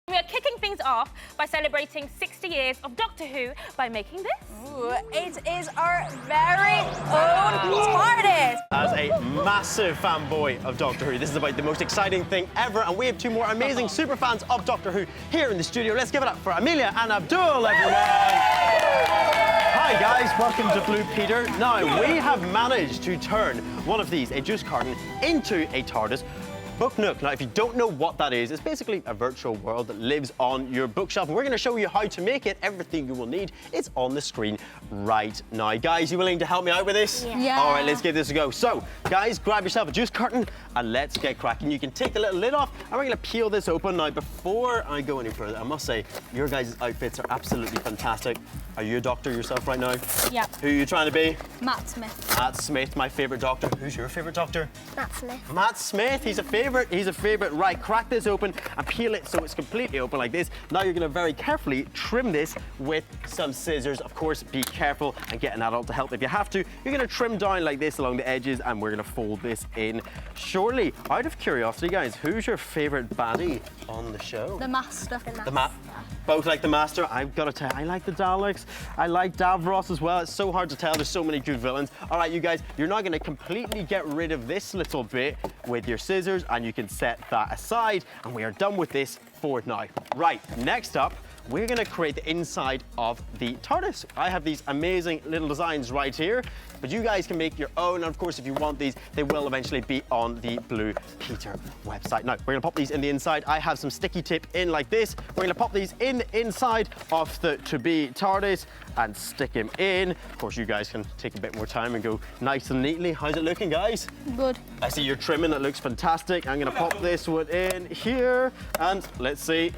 We are kicking things off by celebrating 60 years of Doctor Who by making this. Ooh, it is our very own TARDIS. As a massive fanboy of Doctor Who, this is about the most exciting thing ever, and we have two more amazing super fans of Doctor Who here in the studio. Let's give it up for Amelia and Abdul, everyone. Hi guys, welcome to Blue Peter. Now, we have managed to turn one of these, a juice carton, into a TARDIS. Book Nook. Now, if you don't know what that is, it's basically a virtual world that lives on your bookshelf, and we're going to show you how to make it. Everything you will need is on the screen right now. Guys, you willing to help me out with this? Yeah. All right, let's give this a go. So, guys, grab yourself a juice carton and let's get cracking. You can take the little lid off, and we're going to peel this open. Now, before I go any further, I must say, your guys' outfits are absolutely fantastic. Are you a doctor yourself right now? Yeah. Who are you trying to be? Matt Smith. Matt Smith, my favourite doctor. Who's your favourite doctor? Matt Smith. Matt Smith, he's a favourite. He's a favourite. Right, crack this open and peel it so it's completely open like this. Now you're going to very carefully trim this with some scissors. Of course, be careful and get an adult to help if you have to. You're going to trim down like this along the edges, and we're going to fold this in shortly. Out of curiosity, guys, who's your favourite baddie on the show? The Master. Both like the Master. I've got to tell you, I like the Daleks. I like Davros as well. It's so hard to tell. There's so many good villains. All right, you guys, you're now going to completely get rid of this little bit with your scissors, and you can set that aside, and we are done with this for now. Right, next up, we're going to create the inside of the TARDIS. I have these amazing little designs right here, but you guys can make your own. And of course, if you want these, they will eventually be on the Blue Peter website. Now, we're going to pop these in the inside. I have some sticky tape in like this. We're going to pop these in the inside of the to-be TARDIS and stick him in. Of course, you guys can take a bit more time and go nice and neatly. How's it looking, guys? Good. I see you're trimming. That looks fantastic. I'm going to pop this one in here, and let's see.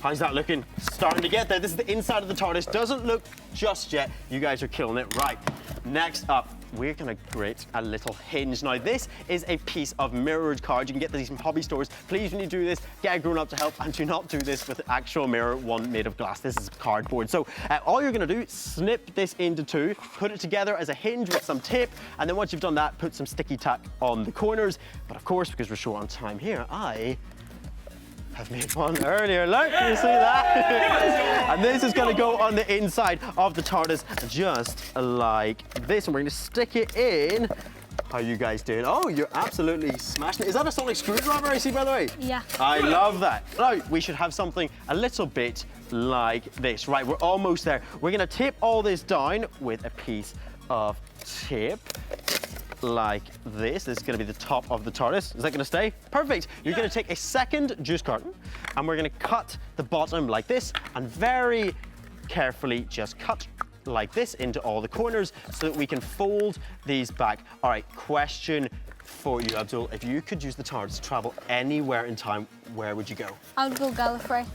How's that looking? Starting to get there. This is the inside of the TARDIS. Doesn't look just yet. You guys are killing it. Right. Next up, we're going to create a little hinge. Now, this is a piece of mirrored card. You can get these from hobby stores. Please, when you do this, get a grown-up to help, and do not do this with an actual mirror, one made of glass. This is cardboard. So all you're going to do, snip this into two, put it together as a hinge with some tape, and then once you've done that, put some sticky tack on the corners. But of course, because we're short on time here, I've made one earlier. Look, you see that? And this is going to go on the inside of the TARDIS just like this. And we're going to stick it in. How are you guys doing? Oh, you're absolutely smashing it. Is that a sonic screwdriver I see, by the way? Yeah. I love that. Now, we should have something a little bit like this. Right, we're almost there. We're going to tape all this down with a piece of tape. Like this. This is going to be the top of the TARDIS. Is that going to stay? Perfect. You're going to take a second juice carton, and we're going to cut the bottom like this, and very carefully just cut like this into all the corners so that we can fold these back. All right, question for you, Abdul. If you could use the TARDIS to travel anywhere in time, where would you go? I would go Gallifrey.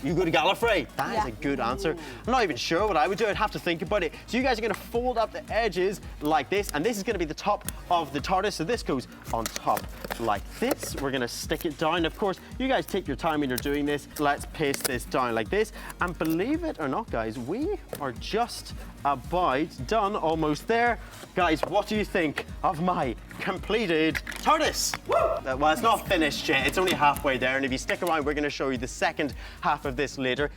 You go to Gallifrey. That is Yeah. a good answer. I'm not even sure what I would do. I'd have to think about it. So you guys are going to fold up the edges like this, and this is going to be the top of the TARDIS. So this goes on top like this. We're going to stick it down. Of course, you guys take your time when you're doing this. Let's paste this down like this. And believe it or not, guys, we are just about done, almost there. Guys, what do you think of my completed TARDIS? Woo! Well, it's not finished yet. It's only halfway there. And if you stick around, we're going to show you the second half of this later.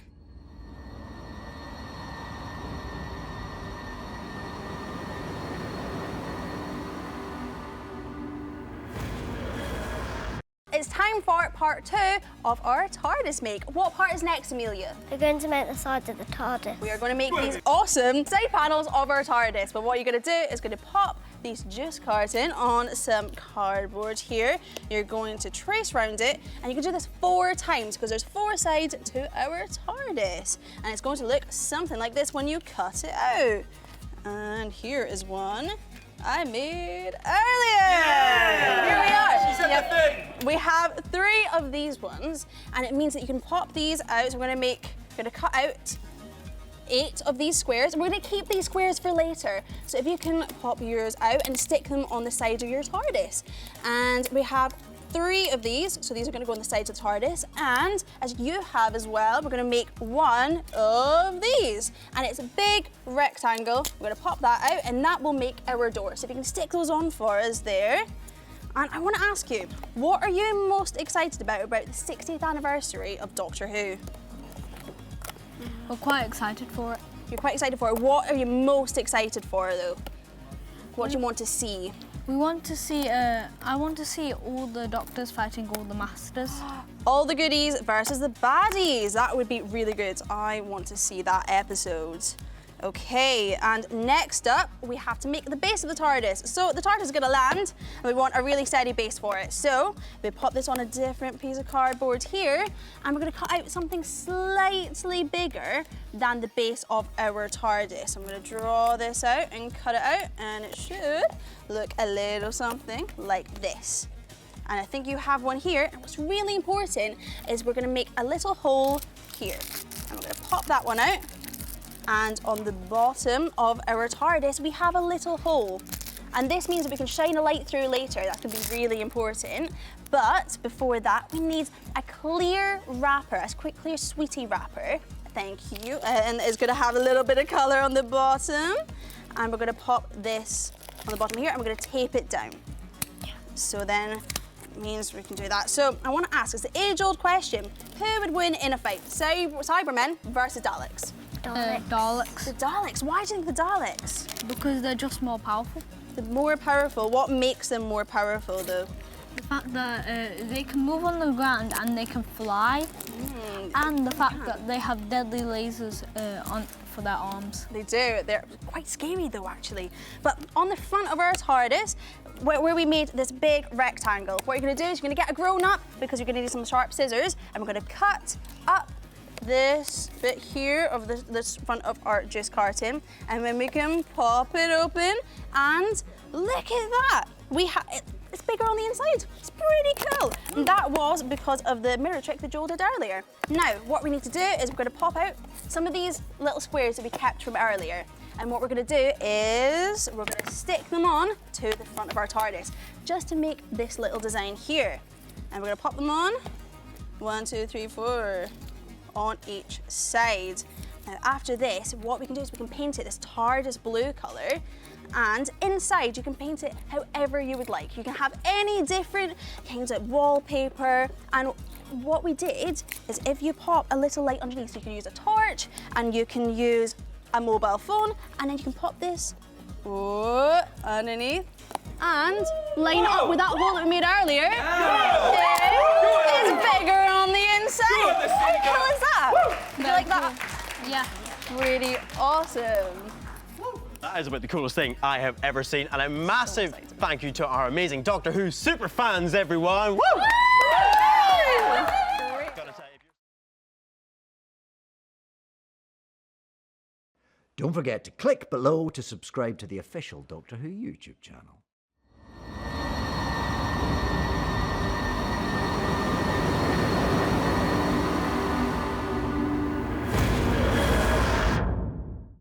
It's time for part 2 of our TARDIS make. What part is next, Amelia? We're going to make the sides of the TARDIS. We are going to make these awesome side panels of our TARDIS. But what you're going to do is going to pop these juice carton on some cardboard here. You're going to trace around it, and you can do this 4 times because there's 4 sides to our TARDIS. And it's going to look something like this when you cut it out. And here is one I made earlier. Yeah! Here we are. She said the thing. We have 3 of these ones, and it means that you can pop these out. So we're going to cut out 8 of these squares, and we're going to keep these squares for later. So if you can pop yours out and stick them on the side of your TARDIS. And we have 3 of these, so these are going to go on the sides of the TARDIS, and as you have as well, we're going to make 1 of these, and it's a big rectangle. We're going to pop that out, and that will make our door. So if you can stick those on for us there, And I want to ask you, what are you most excited about the 60th anniversary of Doctor Who? We're quite excited for it. You're quite excited for it. What are you most excited for, though? What do you want to see? We want to see, I want to see all the Doctors fighting all the Masters. All the goodies versus the baddies. That would be really good. I want to see that episode. Okay, and next up, we have to make the base of the TARDIS. So the TARDIS is gonna land, and we want a really steady base for it. So we pop this on a different piece of cardboard here, and we're gonna cut out something slightly bigger than the base of our TARDIS. I'm gonna draw this out and cut it out, and it should look a little something like this. And I think you have one here. And what's really important is we're gonna make a little hole here. And we're gonna pop that one out. And on the bottom of our TARDIS, we have a little hole. And this means that we can shine a light through later. That can be really important. But before that, we need a clear wrapper, a quick, clear sweetie wrapper. Thank you. And it's gonna have a little bit of color on the bottom. And we're gonna pop this on the bottom here, and we're gonna tape it down. So then it means we can do that. So I wanna ask, it's the age-old question, who would win in a fight? Cybermen versus Daleks? Daleks. The Daleks, why do you think the Daleks? Because they're just more powerful. They're more powerful. What makes them more powerful, though? The fact that they can move on the ground and they can fly, and the fact that they have deadly lasers for their arms. They do. They're quite scary, though, actually. But on the front of our TARDIS, where we made this big rectangle, what you're going to do is you're going to get a grown-up, because you're going to need some sharp scissors, and we're going to cut up this bit here of this front of our juice carton, and then we can pop it open, and look at that. It's bigger on the inside. It's pretty cool. And that was because of the mirror trick that Joel did earlier. Now, what we need to do is we're going to pop out some of these little squares that we kept from earlier. And what we're going to do is we're going to stick them on to the front of our TARDIS, just to make this little design here. And we're going to pop them on. 1, 2, 3, 4. On each side. Now after this, what we can do is we can paint it this TARDIS blue colour, and inside you can paint it however you would like. You can have any different kinds of wallpaper, and what we did is if you pop a little light underneath, so you can use a torch and you can use a mobile phone, and then you can pop this underneath and line it up with that hole that we made earlier. It's bigger on the inside. How cool is that? Do you like that? Yeah. Pretty awesome. That is about the coolest thing I have ever seen, and a massive thank you to our amazing Doctor Who super fans, everyone. Woo! Don't forget to click below to subscribe to the official Doctor Who YouTube channel.